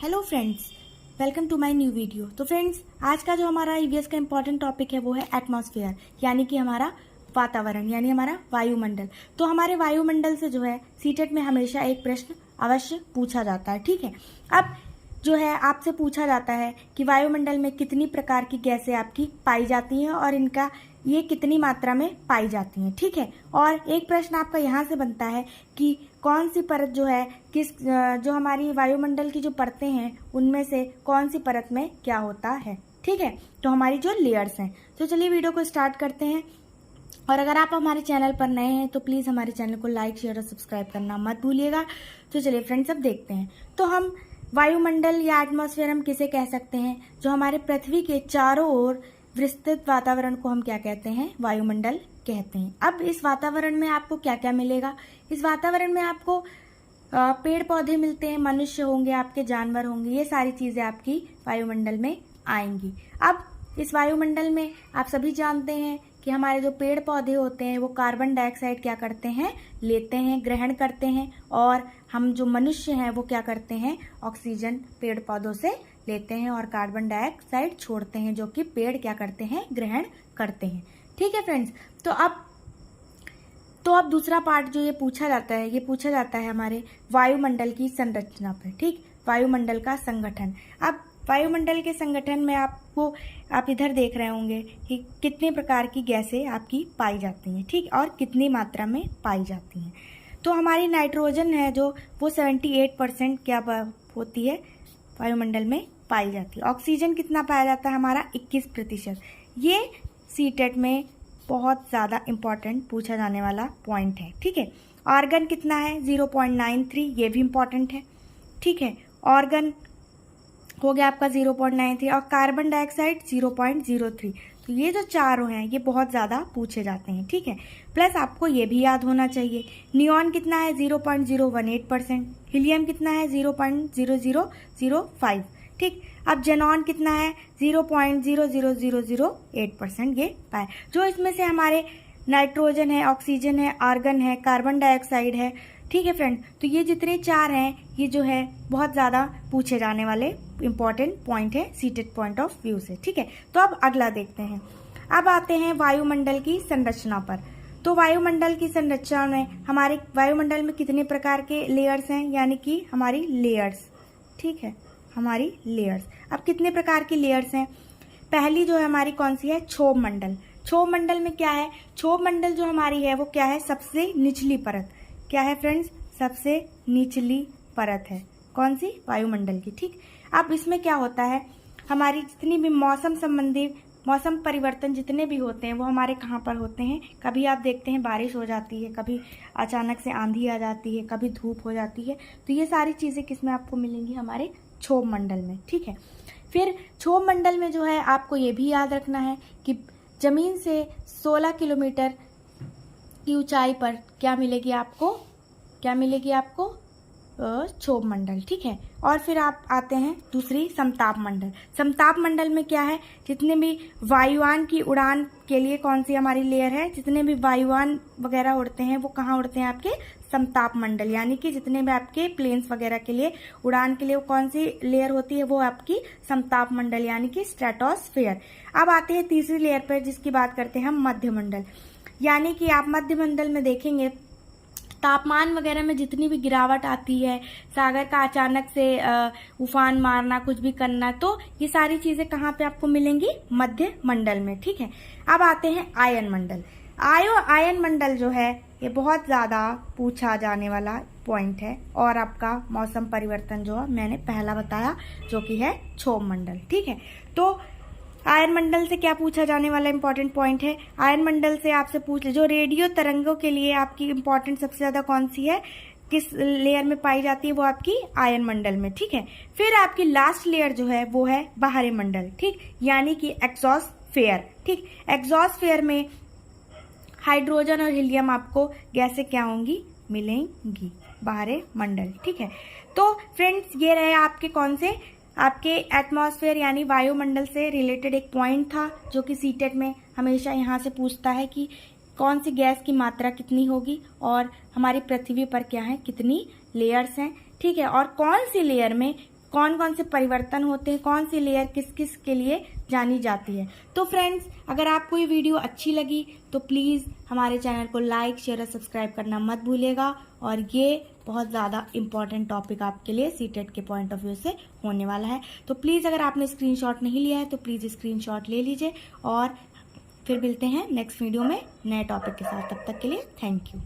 Hello friends, welcome to my new video. तो friends, आज का जो हमारा ईवीएस का इम्पॉर्टेंट टॉपिक है वो है एटमॉस्फेयर, यानी कि हमारा वातावरण, यानी हमारा वायुमंडल। तो हमारे वायुमंडल से जो है सीटेट में हमेशा एक प्रश्न अवश्य पूछा जाता है। ठीक है, अब जो है आपसे पूछा जाता है कि वायुमंडल में कितनी प्रकार की गैसें आपकी पाई जाती हैं और इनका ये कितनी मात्रा में पाई जाती हैं। ठीक है, और एक प्रश्न आपका यहाँ से बनता है कि कौन सी परत जो है जो हमारी वायुमंडल की जो परतें हैं उनमें से कौन सी परत में क्या होता है। ठीक है, तो हमारी जो लेयर्स हैं। तो चलिए वीडियो को स्टार्ट करते हैं। और अगर आप हमारे चैनल पर नए हैं तो प्लीज़ हमारे चैनल को लाइक, शेयर और सब्सक्राइब करना मत भूलिएगा। तो चलिए फ्रेंड्स, अब देखते हैं। तो हम वायुमंडल या एटमॉस्फेयर हम किसे कह सकते हैं? जो हमारे पृथ्वी के चारों ओर विस्तृत वातावरण को हम क्या कहते हैं? वायुमंडल कहते हैं। अब इस वातावरण में आपको क्या क्या मिलेगा? इस वातावरण में आपको पेड़ पौधे मिलते हैं, मनुष्य होंगे, आपके जानवर होंगे, ये सारी चीजें आपकी वायुमंडल में आएंगी। अब इस वायुमंडल में आप सभी जानते हैं कि हमारे जो पेड़ पौधे होते हैं वो कार्बन डाइऑक्साइड क्या करते हैं? लेते हैं, ग्रहण करते हैं। और हम जो मनुष्य हैं वो क्या करते हैं? ऑक्सीजन पेड़ पौधों से लेते हैं और कार्बन डाइऑक्साइड छोड़ते हैं, जो कि पेड़ क्या करते हैं? ग्रहण करते हैं। ठीक है फ्रेंड्स, तो अब दूसरा पार्ट जो ये पूछा जाता है हमारे वायुमंडल की संरचना पर। ठीक, वायुमंडल का संगठन। अब वायुमंडल के संगठन में आप इधर देख रहे होंगे कि कितने प्रकार की गैसें आपकी पाई जाती हैं। ठीक, और कितनी मात्रा में पाई जाती हैं। तो हमारी नाइट्रोजन है जो वो 78% क्या होती है? वायुमंडल में पाई जाती है। ऑक्सीजन कितना पाया जाता है? हमारा 21%। ये सीटेट में बहुत ज़्यादा इम्पॉर्टेंट पूछा जाने वाला पॉइंट है। ठीक है, ऑर्गन कितना है? 0.93, ये भी इम्पॉर्टेंट है। ठीक है, ऑर्गन हो गया आपका 0.93 और कार्बन डाइऑक्साइड 0.03। तो ये जो चारों हैं ये बहुत ज़्यादा पूछे जाते हैं। ठीक है, प्लस आपको ये भी याद होना चाहिए, नियॉन कितना है? 0.018%। हीलियम कितना है? 0.0005। ठीक, अब जेनॉन कितना है? 0.00008%। ये पाए जो इसमें से हमारे नाइट्रोजन है, ऑक्सीजन है, आर्गन है, कार्बन डाइऑक्साइड है। ठीक है फ्रेंड, तो ये जितने चार हैं ये जो है बहुत ज़्यादा पूछे जाने वाले इंपॉर्टेंट पॉइंट है सीटेट पॉइंट ऑफ व्यू से। ठीक है, तो अब अगला देखते हैं। अब आते हैं वायुमंडल की संरचना पर। तो वायुमंडल की संरचना में हमारे वायुमंडल में कितने प्रकार के लेयर्स हैं? यानी कि हमारी लेयर्स। ठीक है, हमारी लेयर्स। अब कितने प्रकार की लेयर्स हैं? पहली जो है हमारी कौन सी है? क्षोभ मंडल। क्षोभ मंडल में क्या है? क्षोभ मंडल जो हमारी है वो क्या है? सबसे निचली परत। क्या है फ्रेंड्स? सबसे निचली परत है। कौन सी? वायुमंडल की। ठीक, अब इसमें क्या होता है? हमारी जितनी भी मौसम संबंधी मौसम परिवर्तन जितने भी होते हैं वो हमारे कहाँ पर होते हैं? कभी आप देखते हैं बारिश हो जाती है, कभी अचानक से आंधी आ जाती है, कभी धूप हो जाती है। तो ये सारी चीज़ें किसमें आपको मिलेंगी? हमारे क्षोभ मंडल में। ठीक है, फिर क्षोभ मंडल में जो है आपको ये भी याद रखना है कि जमीन से 16 किलोमीटर की ऊंचाई पर क्या मिलेगी आपको? क्षोभ मंडल। ठीक है, और फिर आप आते हैं दूसरी समताप मंडल। समताप मंडल में क्या है? जितने भी वायुयान की उड़ान के लिए कौन सी हमारी लेयर है? जितने भी वायुयान वगैरह उड़ते हैं वो कहाँ उड़ते हैं? आपके समताप मंडल। यानी कि जितने भी आपके प्लेन्स वगैरह के लिए उड़ान के लिए वो कौन सी लेयर होती है? वो आपकी समताप मंडल, यानी कि स्ट्रेटोस्फेयर। अब आते हैं तीसरी लेयर पर, जिसकी बात करते हैं हम मध्यमंडल। यानी कि आप मध्यमंडल में देखेंगे तापमान वगैरह में जितनी भी गिरावट आती है, सागर का अचानक से उफान मारना, कुछ भी करना, तो ये सारी चीजें कहाँ पे आपको मिलेंगी? मध्य मंडल में। ठीक है, अब आते हैं आयन मंडल। आयन मंडल जो है ये बहुत ज्यादा पूछा जाने वाला पॉइंट है। और आपका मौसम परिवर्तन जो है मैंने पहला बताया, जो कि है क्षोभ मंडल। ठीक है, तो आयन मंडल से क्या पूछा जाने वाला इंपॉर्टेंट पॉइंट है? आयन मंडल से आपसे पूछ जो रेडियो तरंगों के लिए आपकी इंपॉर्टेंट सबसे ज्यादा कौन सी है? किस लेयर में पाई जाती है? वो आपकी आयन मंडल में। ठीक है, फिर आपकी लास्ट लेयर जो है वो है बाहरी मंडल। ठीक, यानी कि एक्सोस्फेयर। ठीक, एक्सोस्फेयर में हाइड्रोजन और हीलियम आपको गैसें क्या होंगी? मिलेंगी। बाहरी मंडल। ठीक है, तो फ्रेंड्स ये रहे आपके कौन से? आपके एटमॉस्फेयर यानी वायुमंडल से रिलेटेड एक पॉइंट था जो कि सीटेट में हमेशा यहाँ से पूछता है कि कौन सी गैस की मात्रा कितनी होगी और हमारी पृथ्वी पर क्या है, कितनी लेयर्स हैं। ठीक है, और कौन सी लेयर में कौन कौन से परिवर्तन होते हैं, कौन सी लेयर किस किस के लिए जानी जाती है। तो फ्रेंड्स, अगर आपको ये वीडियो अच्छी लगी तो प्लीज़ हमारे चैनल को लाइक, शेयर और सब्सक्राइब करना मत भूलिएगा। और ये बहुत ज़्यादा इम्पॉर्टेंट टॉपिक आपके लिए सीटेट के पॉइंट ऑफ व्यू से होने वाला है। तो प्लीज़ अगर आपने स्क्रीनशॉट नहीं लिया है तो प्लीज़ स्क्रीनशॉट ले लीजिए, और फिर मिलते हैं नेक्स्ट वीडियो में नए टॉपिक के साथ। तब तक के लिए थैंक यू।